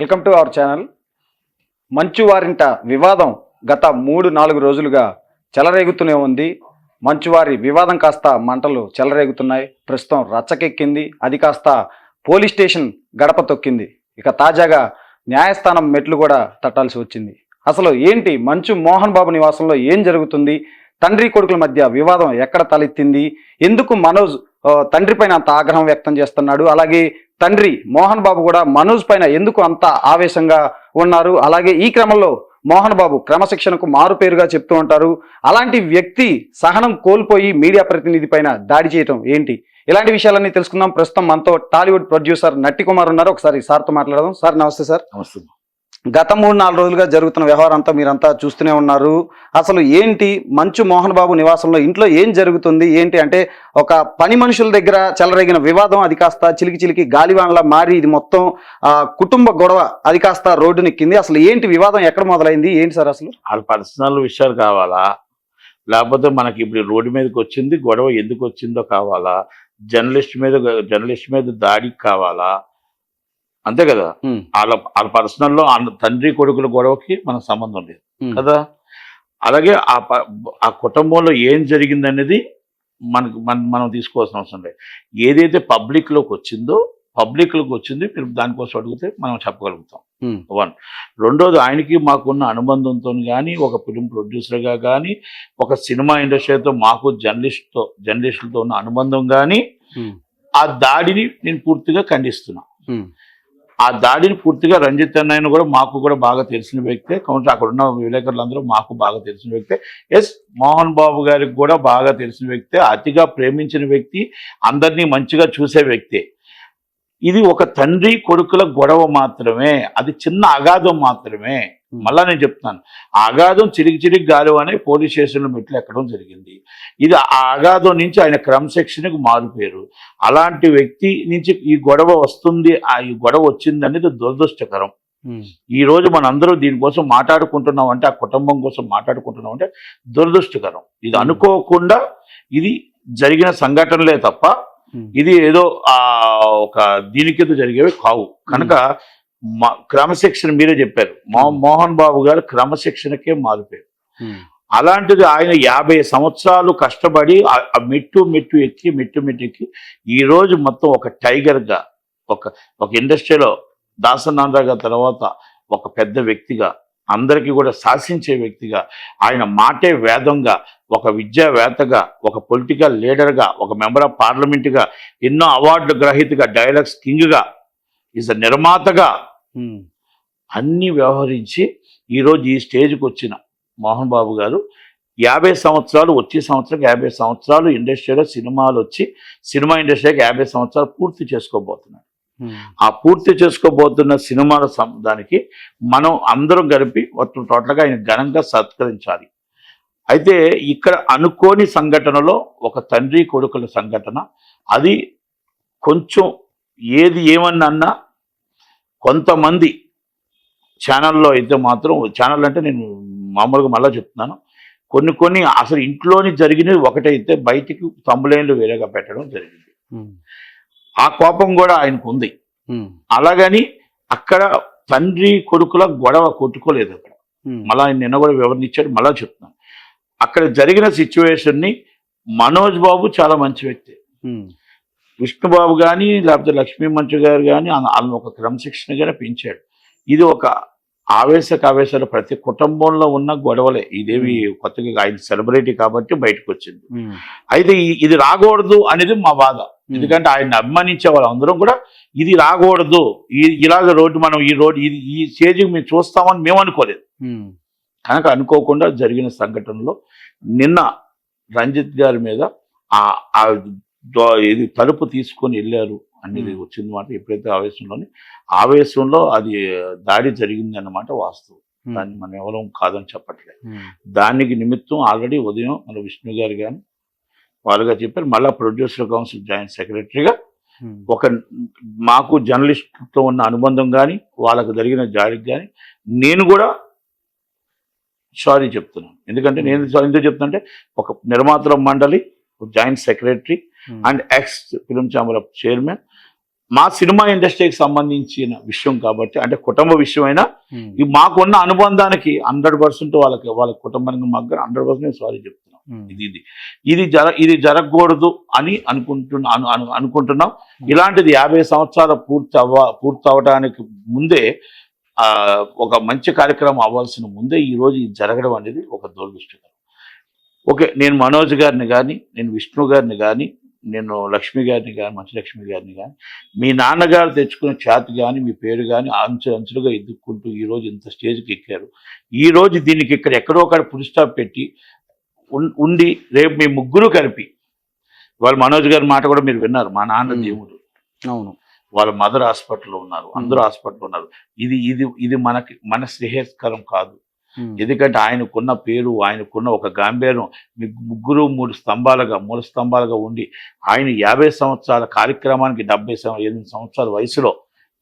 Welcome to our channel. మంచు వారింట వివాదం గత 3-4 రోజులుగా చెలరేగుతూనే ఉంది. మంచువారి వివాదం కాస్త మంటలు చెలరేగుతున్నాయి. ప్రస్తుతం రచ్చకెక్కింది. అది కాస్త పోలీస్ స్టేషన్ గడప తొక్కింది. ఇక తాజాగా న్యాయస్థానం మెట్లు కూడా తట్టాల్సి వచ్చింది. అసలు ఏంటి మంచు మోహన్ బాబు నివాసంలో ఏం జరుగుతుంది? తండ్రి కొడుకుల మధ్య వివాదం ఎక్కడ తలెత్తింది? ఎందుకు మనోజ్ తండ్రి పైన అంత ఆగ్రహం వ్యక్తం చేస్తున్నాడు? అలాగే తండ్రి మోహన్ బాబు కూడా మనోజ్ పైన ఎందుకు అంత ఆవేశంగా ఉన్నారు? అలాగే ఈ క్రమంలో మోహన్ బాబు క్రమశిక్షణకు మారు పేరుగా చెప్తూ ఉంటారు. అలాంటి వ్యక్తి సహనం కోల్పోయి మీడియా ప్రతినిధి పైన దాడి చేయటం ఏంటి? ఇలాంటి విషయాలన్నీ తెలుసుకుందాం. ప్రస్తుతం మనతో టాలీవుడ్ ప్రొడ్యూసర్ నట్టి కుమార్ ఉన్నారు. ఒకసారి సార్తో మాట్లాడదాం. సార్ నమస్తే. సార్ నమస్తే. గత 3-4 రోజులుగా జరుగుతున్న వ్యవహారం అంతా మీరంతా చూస్తూనే ఉన్నారు. అసలు ఏంటి మంచు మోహన్ బాబు నివాసంలో ఇంట్లో ఏం జరుగుతుంది? ఏంటి అంటే ఒక పని మనుషుల దగ్గర చెలరేగిన వివాదం అది కాస్త చిలికి గాలివాన్లా మారి ఇది మొత్తం కుటుంబ గొడవ అది కాస్త రోడ్డునెక్కింది. అసలు ఏంటి వివాదం? ఎక్కడ మొదలైంది? ఏంటి సార్ అసలు? వాళ్ళ పర్సనల్ విషయాలు కావాలా, లేకపోతే మనకి ఇప్పుడు రోడ్డు మీదకి వచ్చింది గొడవ ఎందుకు వచ్చిందో కావాలా, జర్నలిస్ట్ మీద దాడికి కావాలా? అంతే కదా. వాళ్ళ పర్సనల్లో తండ్రి కొడుకుల గొడవకి మనకు సంబంధం లేదు కదా. అలాగే ఆ కుటుంబంలో ఏం జరిగింది అనేది మనం తీసుకోవాల్సిన అవసరం లేదు. ఏదైతే పబ్లిక్లోకి వచ్చింది మీరు దానికోసం అడిగితే మనం చెప్పగలుగుతాం. 1. రెండోది, ఆయనకి మాకున్న అనుబంధంతో కానీ, ఒక ఫిలిం ప్రొడ్యూసర్గా కానీ, ఒక సినిమా ఇండస్ట్రీతో మాకు జర్నలిస్టులతో ఉన్న అనుబంధం కానీ, ఆ దాడిని నేను పూర్తిగా ఖండిస్తున్నా. ఆ దాడిని పూర్తిగా రంజిత్ అన్నయ్యను కూడా మాకు కూడా బాగా తెలిసిన వ్యక్తే. కాబట్టి అక్కడ ఉన్న విలేకరులందరూ మాకు బాగా తెలిసిన వ్యక్తే. ఎస్, మోహన్ బాబు గారికి కూడా బాగా తెలిసిన వ్యక్తే, అతిగా ప్రేమించిన వ్యక్తి, అందరినీ మంచిగా చూసే వ్యక్తే. ఇది ఒక తండ్రి కొడుకుల గొడవ మాత్రమే, అది చిన్న అగాధం మాత్రమే. మళ్ళా నేను చెప్తున్నాను, ఆ అగాధం చిరిగి గాలి అనే పోలీస్ స్టేషన్లో మెట్లు ఎక్కడం జరిగింది. ఇది ఆ అగాధం నుంచి ఆయన క్రమశిక్షణకు మారిపోయారు. అలాంటి వ్యక్తి నుంచి ఈ గొడవ వస్తుంది, ఈ గొడవ వచ్చింది అనేది దురదృష్టకరం. ఈ రోజు మనందరూ దీనికోసం మాట్లాడుకుంటున్నాం అంటే, ఆ కుటుంబం కోసం మాట్లాడుకుంటున్నాం అంటే దురదృష్టకరం. ఇది అనుకోకుండా ఇది జరిగిన సంఘటనలే తప్ప ఇది ఏదో ఒక దీని కింద జరిగేవి కావు. కనుక క్రమశిక్షణ మీరే చెప్పారు, మోహన్ బాబు గారు క్రమశిక్షణకే మారిపోయారు. అలాంటిది ఆయన 50 సంవత్సరాలు కష్టపడి మెట్టు ఎక్కి ఈ రోజు మొత్తం ఒక టైగర్గా, ఒక ఇండస్ట్రీలో దాసనాథ తర్వాత ఒక పెద్ద వ్యక్తిగా, అందరికీ కూడా శాసించే వ్యక్తిగా, ఆయన మాటే వేదంగా, ఒక విద్యావేత్తగా, ఒక పొలిటికల్ లీడర్గా, ఒక మెంబర్ ఆఫ్ పార్లమెంట్గా, ఎన్నో అవార్డుల గ్రహీతగా, డైలాగ్స్ కింగ్గా, ఈజ్ అ నిర్మాతగా అన్ని వ్యవహరించి ఈరోజు ఈ స్టేజ్కి వచ్చిన మోహన్ బాబు గారు 50 సంవత్సరాలు, వచ్చే సంవత్సరానికి 50 సంవత్సరాలు ఇండస్ట్రీలో సినిమాలు వచ్చి సినిమా ఇండస్ట్రీకి 50 సంవత్సరాలు పూర్తి చేసుకోబోతున్నారు. ఆ పూర్తి చేసుకోబోతున్న సినిమాల దానికి మనం అందరం కలిపి టోటల్గా ఆయన ఘనంగా సత్కరించాలి. అయితే ఇక్కడ అనుకోని సంఘటనలో ఒక తండ్రి కొడుకుల సంఘటన, అది కొంచెం ఏది ఏమన్నా కొంతమంది ఛానల్లో అయితే మాత్రం, ఛానల్ అంటే నేను మామూలుగా మళ్ళీ చెప్తున్నాను, కొన్ని అసలు ఇంట్లోని జరిగినవి ఒకటైతే బయటికి తమ్ములైన్లు వేరేగా పెట్టడం జరిగింది. ఆ కోపం కూడా ఆయనకు ఉంది. అలాగని అక్కడ తండ్రి కొడుకుల గొడవ కొట్టుకోలేదు. అక్కడ మళ్ళీ ఆయన నిన్న కూడా వివరణ ఇచ్చాడు, మళ్ళా చెప్తున్నాను. అక్కడ జరిగిన సిచ్యువేషన్ని మనోజ్ బాబు చాలా మంచి వ్యక్తి, విష్ణుబాబు కానీ లేకపోతే లక్ష్మీ మంచు గారు కానీ వాళ్ళని ఒక క్రమశిక్షణగానే పెంచాడు. ఇది ఒక ఆవేశాలు ప్రతి కుటుంబంలో ఉన్న గొడవలే. ఇదేవి కొత్తగా, ఆయన సెలబ్రిటీ కాబట్టి బయటకు వచ్చింది. అయితే ఇది రాకూడదు అనేది మా బాధ. ఎందుకంటే ఆయన అభిమానించే వాళ్ళందరం కూడా ఇది రాకూడదు, ఇలాగ మనం ఈ స్టేజ్కి మేము చూస్తామని మేము అనుకోలేదు. కనుక అనుకోకుండా జరిగిన సంఘటనలో నిన్న రంజిత్ గారి మీద ఇది తలుపు తీసుకొని వెళ్ళారు అనేది వచ్చింది మాట. ఎప్పుడైతే ఆవేశంలో అది దాడి జరిగింది అన్నమాట వాస్తవం. దాన్ని మనం ఎవరం కాదని చెప్పట్లేదు. దానికి నిమిత్తం ఆల్రెడీ ఉదయం మన విష్ణు గారు కానీ వాళ్ళుగా చెప్పారు. మళ్ళీ ప్రొడ్యూసర్ కౌన్సిల్ జాయింట్ సెక్రటరీగా ఒక మాకు జర్నలిస్ట్తో ఉన్న అనుబంధం కానీ, వాళ్ళకు జరిగిన జాడికి కానీ నేను కూడా సారీ చెప్తున్నాను. ఎందుకంటే నేను ఎందుకు చెప్తానంటే, ఒక నిర్మాతల మండలి, joint secretary and X film chamber of chairman, మా సినిమా ఇండస్ట్రీకి సంబంధించిన విషయం కాబట్టి, అంటే కుటుంబ విషయమైనా ఈ మాకున్న అనుబంధానికి 100% వాళ్ళ కుటుంబానికి మాకు 100% సారీ చెప్తున్నాం. ఇది జరగకూడదు అని అనుకుంటున్నాం. ఇలాంటిది 50 సంవత్సరాలు పూర్తి అవ్వడానికి ముందే ఒక మంచి కార్యక్రమం అవ్వాల్సిన ముందే ఈ రోజు ఇది జరగడం అనేది ఒక దురదృష్టకరం. ఓకే, నేను మనోజ్ గారిని కానీ, నేను విష్ణు గారిని కానీ, నేను లక్ష్మి గారిని కానీ, మంచి లక్ష్మి గారిని కానీ, మీ నాన్నగారు తెచ్చుకున్న ఖ్యాతి కానీ, మీ పేరు కానీ అంచులుగా ఎదుక్కుంటూ ఈరోజు ఇంత స్టేజ్కి ఎక్కారు. ఈరోజు దీనికి ఇక్కడ ఎక్కడో ఒకటి ఫుల్ స్టాప్ పెట్టి ఉండి రేపు మీ ముగ్గురు కలిపి, వాళ్ళ మనోజ్ గారి మాట కూడా మీరు విన్నారు, మా నాన్న దేవుడు, అవును, వాళ్ళ మదర్ హాస్పిటల్లో ఉన్నారు, అందరూ హాస్పిటల్లో ఉన్నారు. ఇది మన శ్రేయస్కరం కాదు. ఎందుకంటే ఆయనకున్న పేరు, ఆయనకున్న ఒక గాంభీర్యం, ముగ్గురు మూడు స్తంభాలుగా ఉండి ఆయన 50 సంవత్సరాల కార్యక్రమానికి 78 సంవత్సరాల వయసులో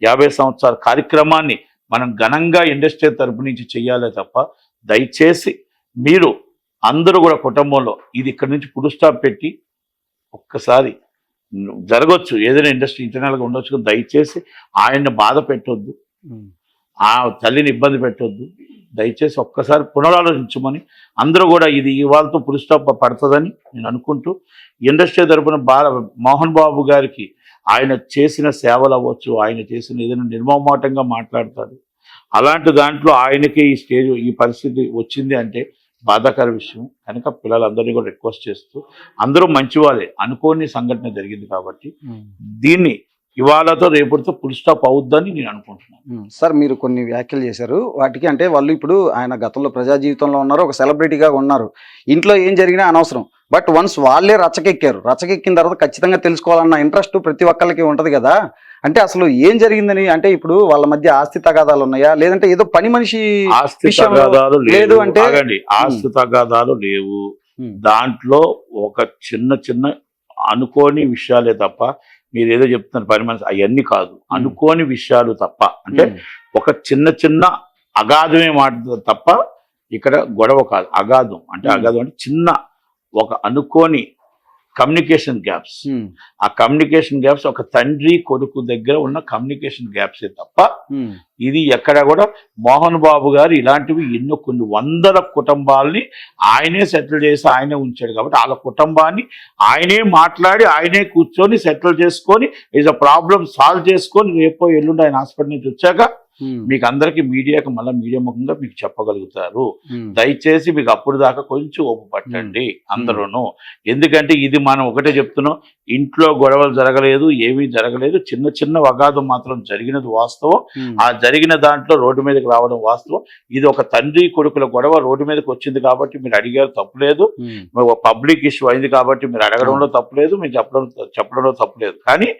50 సంవత్సరాల కార్యక్రమాన్ని మనం ఘనంగా ఇండస్ట్రీ తరపు నుంచి చెయ్యాలే తప్ప, దయచేసి మీరు అందరూ కూడా కుటుంబంలో ఇది ఇక్కడి నుంచి ఫుల్ స్టాప్ పెట్టి ఒక్కసారి జరగవచ్చు, ఏదైనా ఇండస్ట్రీ ఇంటర్నల్గా ఉండొచ్చు, దయచేసి ఆయన్ని బాధ పెట్టొద్దు, ఆ తల్లిని ఇబ్బంది పెట్టొద్దు, దయచేసి ఒక్కసారి పునరాలోచించమని అందరూ కూడా ఇది ఇవాళతో ఫుల్ స్టాప్ పడుతుందని నేను అనుకుంటూ, ఇండస్ట్రీ తరపున మోహన్ బాబు గారికి ఆయన చేసిన సేవలు అవ్వచ్చు, ఆయన చేసిన ఏదైనా నిర్మమాటంగా మాట్లాడతాడు, అలాంటి దాంట్లో ఆయనకి ఈ పరిస్థితి వచ్చింది అంటే బాధాకర విషయం. కనుక పిల్లలందరినీ కూడా రిక్వెస్ట్ చేస్తూ, అందరూ మంచివాళ్ళే, అనుకోని సంఘటన జరిగింది కాబట్టి దీన్ని ఇవాళతో రేపటితో ఫుల్ స్టాప్ అవుద్దని నేను అనుకుంటున్నాను. సార్, మీరు కొన్ని వ్యాఖ్యలు చేశారు, వాటికి అంటే వాళ్ళు ఇప్పుడు ఆయన గతంలో ప్రజా జీవితంలో ఉన్నారు, ఒక సెలబ్రిటీగా ఉన్నారు, ఇంట్లో ఏం జరిగినా అనవసరం, బట్ వన్స్ వాళ్ళే రచ్చకెక్కిన తర్వాత ఖచ్చితంగా తెలుసుకోవాలన్న ఇంట్రెస్ట్ ప్రతి ఒక్కరికి ఉంటది కదా. అంటే అసలు ఏం జరిగిందని, అంటే ఇప్పుడు వాళ్ళ మధ్య ఆస్తి తగాదాలు ఉన్నాయా, లేదంటే ఏదో పని మనిషి ఆస్తి తగాదాలు లేదు అంటే ఆస్తి తగాదాలు లేవు, దాంట్లో ఒక చిన్న అనుకోని విషయాలే తప్ప, మీరు ఏదో చెప్తున్నారు పని మనిషి, అవన్నీ కాదు, అనుకోని విషయాలు తప్ప, అంటే ఒక చిన్న అగాధమే మాట తప్ప ఇక్కడ గొడవ కాదు. అగాధం అంటే చిన్న ఒక అనుకోని కమ్యూనికేషన్ గ్యాప్స్. ఆ కమ్యూనికేషన్ గ్యాప్స్ ఒక తండ్రి కొడుకు దగ్గర ఉన్న కమ్యూనికేషన్ గ్యాప్సే తప్ప ఇది ఎక్కడ కూడా మోహన్ బాబు గారు ఇలాంటివి కొన్ని వందల కుటుంబాలని ఆయనే సెటిల్ చేసి ఆయనే ఉంచాడు కాబట్టి వాళ్ళ కుటుంబాన్ని ఆయనే మాట్లాడి ఆయనే కూర్చొని సెటిల్ చేసుకొని ఈజ్ అ ప్రాబ్లం సాల్వ్ చేసుకొని రేపో ఎల్లుండి ఆయన హాస్పిటల్ నుంచి వచ్చాక మీకు అందరికి మీడియాకి మళ్ళీ మీడియా ముఖంగా మీకు చెప్పగలుగుతారు. దయచేసి మీకు అప్పుడు దాకా కొంచెం ఓపు పట్టండి అందరూను. ఎందుకంటే ఇది మనం ఒకటే చెప్తున్నాం, ఇంట్లో గొడవలు జరగలేదు, ఏమీ జరగలేదు, చిన్న అగాధం మాత్రం జరిగినది వాస్తవం. ఆ జరిగిన దాంట్లో రోడ్డు మీదకి రావడం వాస్తవం. ఇది ఒక తండ్రి కొడుకుల గొడవ రోడ్డు మీదకి వచ్చింది కాబట్టి మీరు అడిగారు, తప్పులేదు. పబ్లిక్ ఇష్యూ అయింది కాబట్టి మీరు అడగడంలో తప్పులేదు, మీరు చెప్పడంలో తప్పులేదు. కానీ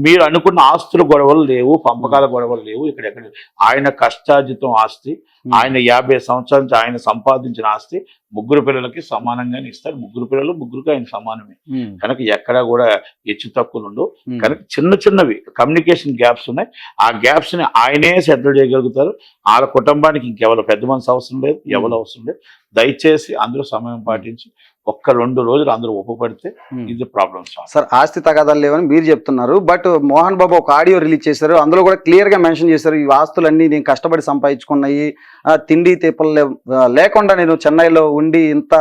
మీరు అనుకున్న ఆస్తుల గొడవలు లేవు, పంపకాల గొడవలు లేవు. ఇక్కడెక్కడ ఆయన కష్టార్జితం ఆస్తి, ఆయన 50 సంవత్సరాల నుంచి ఆయన సంపాదించిన ఆస్తి ముగ్గురు పిల్లలకి సమానంగానే ఇస్తారు. ముగ్గురు పిల్లలు ముగ్గురికి ఆయన సమానమే. కనుక ఎక్కడా కూడా హెచ్చు తక్కువలు ఉండవు. కనుక చిన్నవి కమ్యూనికేషన్ గ్యాప్స్ ఉన్నాయి. ఆ గ్యాప్స్ ని ఆయనే సెటిల్ చేయగలుగుతారు. వాళ్ళ కుటుంబానికి ఇంకెవరు పెద్ద మనసు అవసరం లేదు, ఎవరు అవసరం లేదు. దయచేసి అందరూ సమయం పాటించి 1-2 రోజులు అందరూ ఒప్పుపడితే ఇది ప్రాబ్లమ్ సార్. ఆస్తి తగాదాలు లేవని మీరు చెప్తున్నారు, బట్ మోహన్ బాబు ఒక ఆడియో రిలీజ్ చేశారు, అందులో కూడా క్లియర్ గా మెన్షన్ చేశారు, ఈ ఆస్తులన్నీ నేను కష్టపడి సంపాదించుకున్నాయి, తిండి తీపలు లేకుండా నేను చెన్నైలో ఉండి ఇంత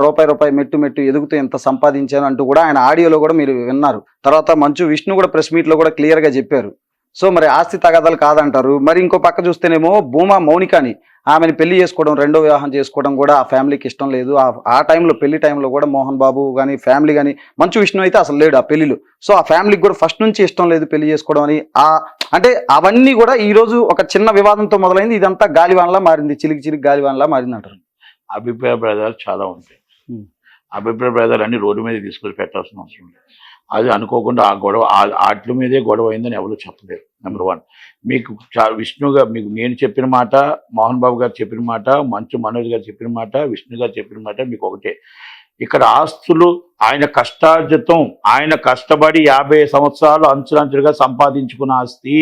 రూపాయి మెట్టు ఎదుగుతూ ఇంత సంపాదించాను అంటూ కూడా ఆయన ఆడియోలో కూడా మీరు విన్నారు. తర్వాత మంచు విష్ణు కూడా ప్రెస్ మీట్ లో కూడా క్లియర్ గా చెప్పారు. సో మరి ఆస్తి తగాదాలు కాదంటారు. మరి ఇంకో పక్క చూస్తేనేమో భూమా మౌనికాని ఆమెను పెళ్లి చేసుకోవడం, రెండో వివాహం చేసుకోవడం కూడా ఆ ఫ్యామిలీకి ఇష్టం లేదు. ఆ టైంలో పెళ్లి టైంలో కూడా మోహన్ బాబు కానీ ఫ్యామిలీ కానీ, మంచు విష్ణు అయితే అసలు లేడు ఆ పెళ్లిలో. సో ఆ ఫ్యామిలీకి కూడా ఫస్ట్ నుంచి ఇష్టం లేదు పెళ్లి చేసుకోవడం అని. అంటే అవన్నీ కూడా ఈ రోజు ఒక చిన్న వివాదంతో మొదలైంది, ఇదంతా గాలివాన్లా మారింది, చిలికి గాలివాన్లా మారింది అంటారు. అభిప్రాయ భేదాలు చాలా ఉంటాయి. అభిప్రాయ భేదాలు అన్ని రోడ్డు మీద తీసుకొని పెట్టాల్సిన అవసరం లేదు. అది అనుకోకుండా ఆ గొడవ వాటి మీదే గొడవ అయిందని ఎవరు చెప్పలేరు. నెంబర్ 1. మీకు విష్ణుగా మీకు నేను చెప్పిన మాట, మోహన్ బాబు గారు చెప్పిన మాట, మనోజ్ గారు చెప్పిన మాట, విష్ణు గారు చెప్పిన మాట మీకు ఒకటే. ఇక్కడ ఆస్తులు ఆయన కష్టార్జితం, ఆయన కష్టపడి 50 సంవత్సరాలు అంచులంచులుగా సంపాదించుకున్న ఆస్తి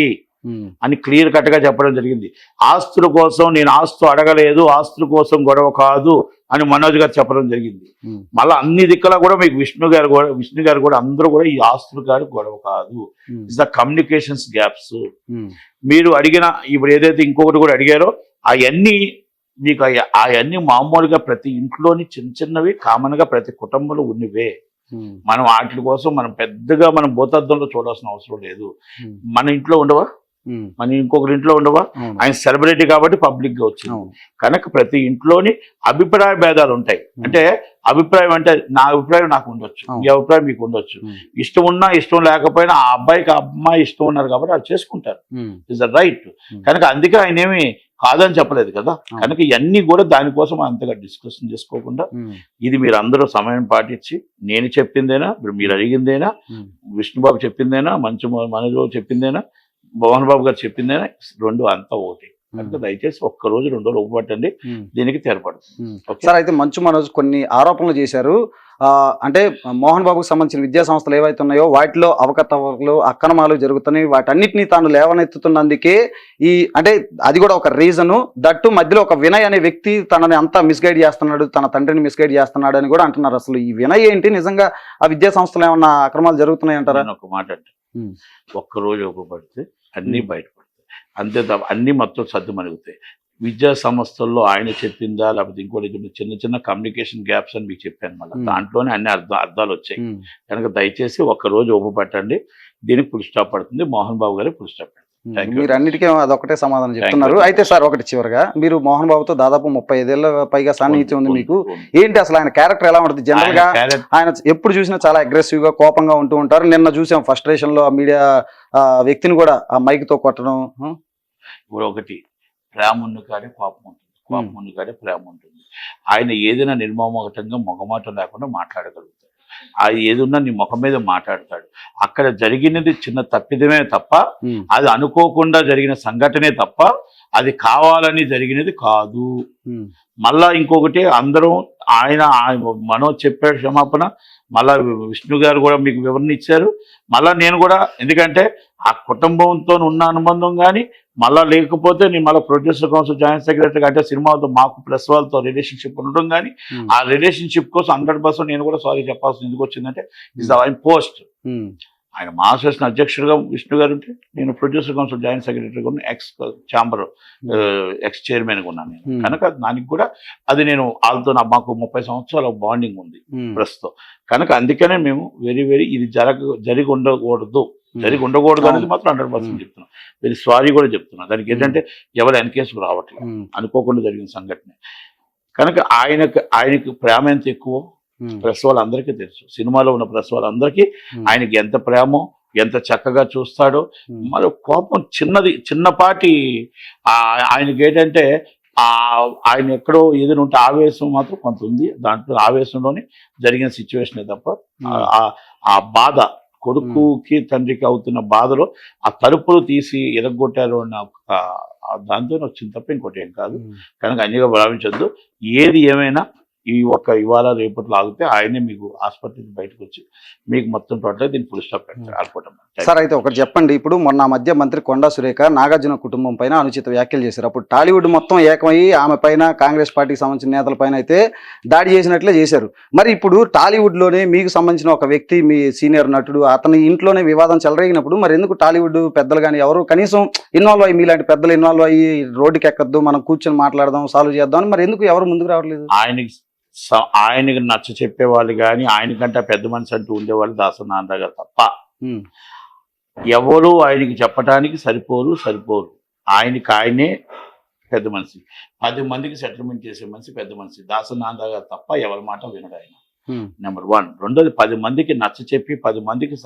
అని క్లియర్ కట్ గా చెప్పడం జరిగింది. ఆస్తుల కోసం నేను ఆస్తు అడగలేదు, ఆస్తుల కోసం గొడవ కాదు అని మనోజ్ గారు చెప్పడం జరిగింది. మళ్ళీ అన్ని దిక్కులా కూడా మీకు విష్ణు గారు కూడా అందరూ కూడా ఈ ఆస్తులు గారు గొడవ కాదు, ఇట్స్ ద కమ్యూనికేషన్స్ గ్యాప్స్. మీరు అడిగిన ఇప్పుడు ఏదైతే ఇంకొకటి కూడా అడిగారో అవన్నీ మీకు అవన్నీ మామూలుగా ప్రతి ఇంట్లోని చిన్న చిన్నవి కామన్ గా ప్రతి కుటుంబంలో ఉన్నవే. మనం వాటి కోసం మనం పెద్దగా మనం భూతద్దంలో చూడాల్సిన అవసరం లేదు. మన ఇంట్లో ఉండవా, మన ఇంకొకరి ఇంట్లో ఉండవా? ఆయన సెలబ్రిటీ కాబట్టి పబ్లిక్ గా వచ్చింది కనుక ప్రతి ఇంట్లోని అభిప్రాయ భేదాలు ఉంటాయి. అంటే అభిప్రాయం అంటే నా అభిప్రాయం నాకు ఉండొచ్చు, ఈ అభిప్రాయం మీకు ఉండొచ్చు. ఇష్టం ఉన్నా ఇష్టం లేకపోయినా ఆ అబ్బాయికి ఆ అమ్మాయి ఇష్టం ఉన్నారు కాబట్టి అది చేసుకుంటారు, ఇట్స్ ద రైట్. కనుక అందుకే ఆయన ఏమి కాదని చెప్పలేదు కదా. కనుక ఇవన్నీ కూడా దానికోసం అంతగా డిస్కషన్ చేసుకోకుండా ఇది మీరు అందరూ సమయం పాటించి నేను చెప్పిందేనా, మీరు అడిగిందేనా, విష్ణుబాబు చెప్పిందేనా, మనోజ్ చెప్పిందేనా, మోహన్ బాబు గారు చెప్పిందేనా, రెండు అంతా ఒకటి. కనుక దయచేసి ఒక్క రోజు 2 రోజులు ఒప్పుపట్టండి, దీనికి తెరపడుతుంది. సార్ అయితే మంచు మనోజ్ కొన్ని ఆరోపణలు చేశారు. అంటే మోహన్ బాబుకు సంబంధించిన విద్యా సంస్థలు ఏవైతే ఉన్నాయో వాటిలో అవకతవకలు అక్రమాలు జరుగుతున్నాయి, వాటన్నిటిని తాను లేవనెత్తుతున్నందుకే ఈ అంటే అది కూడా ఒక రీజను. దట్టు మధ్యలో ఒక వినయ్ అనే వ్యక్తి తనని అంతా మిస్గైడ్ చేస్తున్నాడు, తన తండ్రిని మిస్గైడ్ చేస్తున్నాడు అని కూడా అంటున్నారు. అసలు ఈ వినయ్ ఏంటి, నిజంగా ఆ విద్యా సంస్థలు ఏమన్నా అక్రమాలు జరుగుతున్నాయి అంటారా? ఒక మాట అంటే ఒక్కరోజు ఒప్పుపడితే అన్ని బయటపడతాయి, అంతే తప్ప అన్ని మొత్తం సర్దు మరుగుతాయి. విద్యా సంస్థల్లో ఆయన చెప్పిందా లేకపోతే ఇంకోటి చిన్న చిన్న కమ్యూనికేషన్ గ్యాప్స్ అని మీకు చెప్పాను, మళ్ళీ దాంట్లోనే అన్ని అర్థాలు వచ్చాయి. కనుక దయచేసి ఒక్కరోజు ఒప్పుపట్టండి, దీనికి ఫుల్ స్టాప్ పడుతుంది. మోహన్ బాబు గారి ఫుల్ స్టాప్. మీరు అన్నిటికీ అదొకటే సమాధానం చెప్తున్నారు. అయితే సార్ ఒకటి చివరిగా, మీరు మోహన్ బాబుతో దాదాపు 35 ఏళ్ళ పైగా సాన్నిహిత్యం ఉంది మీకు. ఏంటి అసలు ఆయన క్యారెక్టర్ ఎలా ఉంటుంది? జనరల్ గా ఆయన ఎప్పుడు చూసినా చాలా అగ్రెసివ్ గా కోపంగా ఉంటూ ఉంటారు. నిన్న చూసాం ఫ్రస్ట్రేషన్ లో ఆ మీడియా వ్యక్తిని కూడా ఆ మైక్ తో కొట్టడం. ఇప్పుడు ఒకటి ప్రేమ ఉన్న కాడే కోపం ఉంటుంది, కోపం ఉన్న కాడే ప్రేమ ఉంటుంది. ఆయన ఏదైనా నిర్మోహమాటంగా మొగమాటం లేకుండా మాట్లాడగలుగుతాడు. అది ఏదున్నా నీ ముఖం మీద మాట్లాడతాడు. అక్కడ జరిగినది చిన్న తప్పిదమే తప్ప, అది అనుకోకుండా జరిగిన సంఘటనే తప్ప, అది కావాలని జరిగినది కాదు. మళ్ళా ఇంకొకటి అందరం ఆయన మనోజ్ చెప్పాడు క్షమాపణ, మళ్ళా విష్ణు గారు కూడా మీకు వివరణ ఇచ్చారు. మళ్ళా నేను కూడా, ఎందుకంటే ఆ కుటుంబంతో ఉన్న అనుబంధం కానీ మళ్ళా లేకపోతే నేను మళ్ళీ ప్రొడ్యూసర్ కౌన్సిల్ జాయింట్ సెక్రటరీ అంటే సినిమాతో మాకు ప్రెస్ వాళ్ళతో రిలేషన్షిప్ ఉండడం కానీ ఆ రిలేషన్షిప్ కోసం 100% నేను కూడా సారీ చెప్పాల్సి ఎందుకు వచ్చిందంటే ఇస్ ద పోస్ట్. ఆయన మహాసోసిన అధ్యక్షుడిగా విష్ణు గారు ఉంటే నేను ప్రొడ్యూసర్ కౌన్సిల్ జాయింట్ సెక్రటరీగా ఉన్న ఎక్స్ చైర్మన్గా ఉన్నాను నేను. కనుక దానికి కూడా అది నేను వాళ్ళతో మాకు 30 సంవత్సరాల బాండింగ్ ఉంది ప్రస్తుతం. కనుక అందుకనే మేము వెరీ ఇది జరిగి ఉండకూడదు అనేది మాత్రం 100% చెప్తున్నాం. వెరీ సారీ కూడా చెప్తున్నా. దానికి ఏంటంటే ఎవరు ఎన్కేసుకు రావట్లేదు, అనుకోకుండా జరిగిన సంఘటన. కనుక ఆయనకు ప్రేమ ఎంత ఎక్కువ ప్రెస్ వాళ్ళందరికీ తెలుసు. సినిమాలో ఉన్న ప్రెస్ వాళ్ళందరికీ ఆయనకి ఎంత ప్రేమో, ఎంత చక్కగా చూస్తాడో. మరి కోపం చిన్నపాటి ఆయనకి ఏంటంటే ఆయన ఎక్కడో ఏదైనా ఉంటే ఆవేశం మాత్రం కొంత ఉంది. దాంట్లో ఆవేశంలోనే జరిగిన సిచ్యువేషనే తప్ప ఆ బాధ, కొడుకుకి తండ్రికి అవుతున్న బాధలో ఆ తలుపులు తీసి ఎరగొట్టారు అన్న దాంతో వచ్చింది తప్ప ఇంకోటి ఏం కాదు. కనుక అన్నిగా భావించొద్దు. ఏది ఏమైనా ఇవాళ రేపట్లో ఆగితే ఆయనే మీకు ఆసుపత్రికి బయటకు వచ్చి మీకు మొత్తం టోటల్ దీన్ని ఫుల్ స్టాప్ పెడతారు. సార్ అయితే ఒకటి చెప్పండి, ఇప్పుడు మొన్న మధ్య మంత్రి కొండా సురేఖ నాగార్జున కుటుంబం పైన అనుచిత వ్యాఖ్యలు చేశారు. అప్పుడు టాలీవుడ్ మొత్తం ఏకమయ్యి ఆమె పైన, కాంగ్రెస్ పార్టీకి సంబంధించిన నేతల పైన అయితే దాడి చేసినట్లే చేశారు. మరి ఇప్పుడు టాలీవుడ్ లోనే మీకు సంబంధించిన ఒక వ్యక్తి, మీ సీనియర్ నటుడు, అతని ఇంట్లోనే వివాదం చెలరేగినప్పుడు మరి ఎందుకు టాలీవుడ్ పెద్దలు కానీ ఎవరు కనీసం ఇన్వాల్వ్ అయ్యి, మీలాంటి పెద్దలు ఇన్వాల్వ్ అయ్యి రోడ్డుకి ఎక్కద్దు, మనం కూర్చొని మాట్లాడదాం, సాల్వ్ చేద్దాం అని మరి ఎందుకు ఎవరు ముందుకు రావట్లేదు? ఆయనకి నచ్చ చెప్పేవాళ్ళు కానీ ఆయనకంటే పెద్ద మనిషి అంటూ ఉండేవాళ్ళు దాసరి నారాయణ గారు తప్ప ఎవరు ఆయనకి చెప్పడానికి సరిపోరు. ఆయనే పెద్ద మనిషి, 10 మందికి సెటిల్మెంట్ చేసే మనిషి పెద్ద మనిషి. దాసరి నారాయణ గారు తప్ప ఎవరి మాట వినడు ఆయన. నెంబర్ 1. రెండోది 10 మందికి నచ్చ చెప్పి 10 మందికి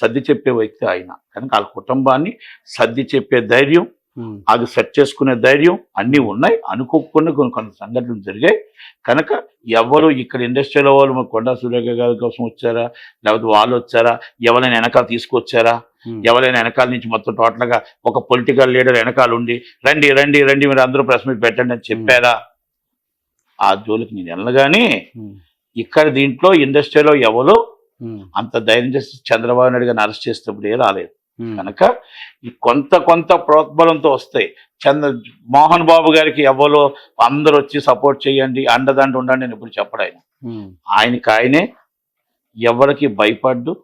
సర్ది చెప్పే వ్యక్తి ఆయన. కనుక వాళ్ళ కుటుంబాన్ని సర్ది చెప్పే ధైర్యం, అది సెట్ చేసుకునే ధైర్యం అన్నీ ఉన్నాయి. అనుకోకుండా కొన్ని సంఘటనలు జరిగాయి. కనుక ఎవరు ఇక్కడ ఇండస్ట్రీలో వాళ్ళు కొండా సురేఖ గారి కోసం వచ్చారా, లేకపోతే వాళ్ళు వచ్చారా, ఎవరైనా వెనకాల తీసుకొచ్చారా, ఎవరైనా వెనకాల నుంచి మొత్తం టోటల్గా ఒక పొలిటికల్ లీడర్ వెనకాల ఉండి రండి మీరు అందరూ ప్రెస్ మీట్ పెట్టండి అని చెప్పారా, ఆ జోలికి నేను వెళ్ళగానే ఇక్కడ దీంట్లో ఇండస్ట్రీలో ఎవరో అంత ధైర్యం చేసి చంద్రబాబు నాయుడు గారిని అరెస్ట్ చేసేటప్పుడే రాలేదు. కనుక ఈ కొంత ప్రోద్బలంతో వస్తాయి. మోహన్ బాబు గారికి ఎవరో అందరూ వచ్చి సపోర్ట్ చేయండి, అండదండ ఉండండి నేను ఇప్పుడు చెప్పడు. ఆయనకి ఆయనే ఎవరికి భయపడ్డు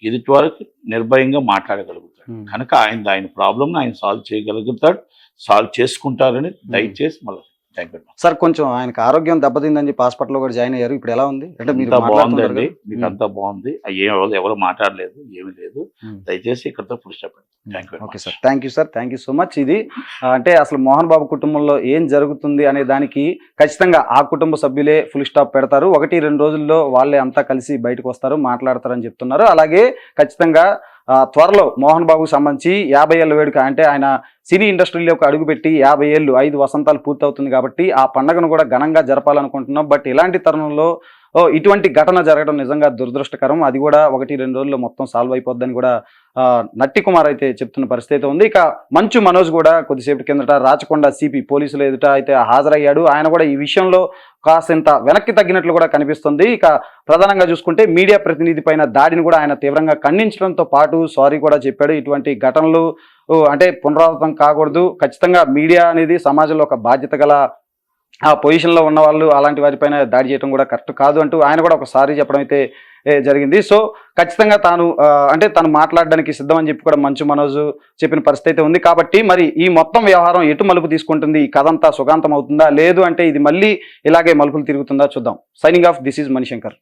ఎదుటి వరకు నిర్భయంగా మాట్లాడగలుగుతాడు. కనుక ఆయన ప్రాబ్లమ్ ఆయన సాల్వ్ చేయగలుగుతాడు, సాల్వ్ చేసుకుంటారని దయచేసి మళ్ళీ థ్యాంక్ యూ సార్. కొంచెం ఆయనకు ఆరోగ్యం దెబ్బతిందని చెప్పి హాస్పిటల్లో కూడా జాయిన్ అయ్యారు. ఇప్పుడు ఎలా ఉంది? అంటే మీరు బాగుందండి, మీకు అంతా బాగుంది, ఎవరు మాట్లాడలేదు, ఏమీ లేదు. దయచేసి ఇక్కడతో full stop. Thank you. Okay sir, thank you sir, thank you so much. ఇది అంటే అసలు మోహన్ బాబు కుటుంబంలో ఏం జరుగుతుంది అనే దానికి ఖచ్చితంగా ఆ కుటుంబ సభ్యులే ఫుల్ స్టాప్ పెడతారు. 1-2 రోజుల్లో వాళ్ళే అంతా కలిసి బయటకు వస్తారు, మాట్లాడతారని చెప్తున్నారు. అలాగే ఖచ్చితంగా త్వరలో మోహన్ బాబుకు సంబంధించి 50 ఏళ్ళ వేడుక, అంటే ఆయన సినీ ఇండస్ట్రీలోకి అడుగుపెట్టి 50 ఏళ్ళు 5 వసంతాలు పూర్తవుతుంది కాబట్టి ఆ పండుగను కూడా ఘనంగా జరపాలనుకుంటున్నాం. బట్ ఇలాంటి తరుణంలో ఇటువంటి ఘటన జరగడం నిజంగా దురదృష్టకరం. అది కూడా 1-2 రోజుల్లో మొత్తం సాల్వ్ అయిపోద్దని కూడా నట్టి కుమార్ అయితే చెప్తున్న పరిస్థితి ఉంది. ఇక మంచు మనోజ్ కూడా కొద్దిసేపటి కిందట రాచకొండ సిపి పోలీసులు ఎదుట అయితే హాజరయ్యాడు. ఆయన కూడా ఈ విషయంలో కాసింత వెనక్కి తగ్గినట్లు కూడా కనిపిస్తుంది. ఇక ప్రధానంగా చూసుకుంటే మీడియా ప్రతినిధి పైన దాడిని కూడా ఆయన తీవ్రంగా ఖండించడంతో పాటు సారీ కూడా చెప్పాడు. ఇటువంటి ఘటనలు అంటే పునరావృతం కాకూడదు. ఖచ్చితంగా మీడియా అనేది సమాజంలో ఒక బాధ్యత గల ఆ పొజిషన్లో ఉన్న వాళ్ళు అలాంటి వారిపైన దాడి చేయడం కూడా కరెక్ట్ కాదు అంటూ ఆయన కూడా ఒక సారీ చెప్పడం అయితే జరిగింది. సో ఖచ్చితంగా తను మాట్లాడడానికి సిద్ధం అని చెప్పి కూడా మంచు మనోజ్ చెప్పిన పరిస్థితి అయితే ఉంది. కాబట్టి మరి ఈ మొత్తం వ్యవహారం ఎటు మలుపు తీసుకుంటుంది, ఈ కథ అంతా సుఖాంతం అవుతుందా, లేదు అంటే ఇది మళ్ళీ ఇలాగే మలుపులు తిరుగుతుందా చూద్దాం. Signing off, this is Manishankar.